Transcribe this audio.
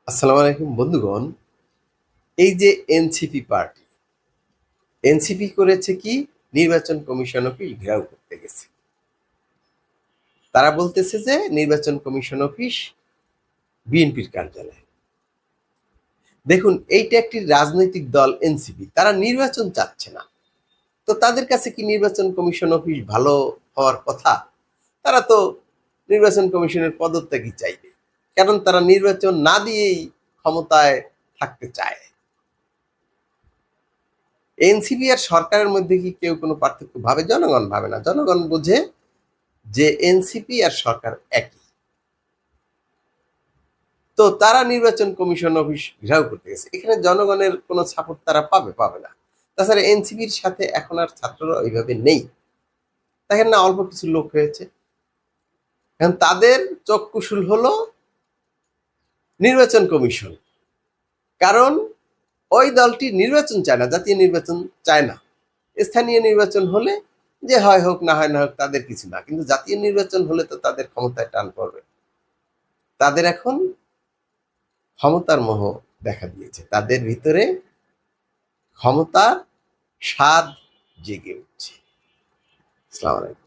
আসসালামু আলাইকুম বন্ধুগণ। এই যে এনসিপি পার্টি, এনসিপি করেছে কি, নির্বাচন কমিশন অফিস ঘেরাও করতে গেছে। তারা বলতেছে যে নির্বাচন কমিশন অফিস বিএনপির কার্যালয়। দেখুন, এইটা একটি রাজনৈতিক দল এনসিপি, তারা নির্বাচন চাচ্ছে না। তো তাদের কাছে কি নির্বাচন কমিশন অফিস ভালো হওয়ার কথা? তারা তো নির্বাচন কমিশনের পদত্যাগই চাইবে, কারণ তারা নির্বাচন না দিয়েই ক্ষমতায় থাকতে চায়। এনসিপি আর সরকারের মধ্যে কি কেউ কোনো পার্থক্য ভাবে? জনগণ ভাবে না। জনগণ বোঝে যে এনসিপি আর সরকার একই। তো তারা নির্বাচন কমিশন অফিস ঘেরাও করতে গেছে। এখানে জনগণের কোনো সাপোর্ট তারা পাবে না। তাছাড়া এনসিপির সাথে এখন আর ছাত্ররা ওইভাবে নেই। দেখেন না, অল্প কিছু লোক হয়েছে। এখন তাদের চক্ষুশূল হলো নির্বাচন কমিশন। কারণ ওই দলটি নির্বাচন চায় না, জাতীয় নির্বাচন চায় না। স্থানীয় নির্বাচন হলে যে হয় হোক, না হয় না হোক, তাদের কিছু না। কিন্তু জাতীয় নির্বাচন হলে তো তাদের ক্ষমতায় টান পড়বে। তাদের এখন ক্ষমতার মোহ দেখা দিয়েছে, তাদের ভিতরে ক্ষমতার স্বাদ জেগে উঠছে। আসসালামু আলাইকুম।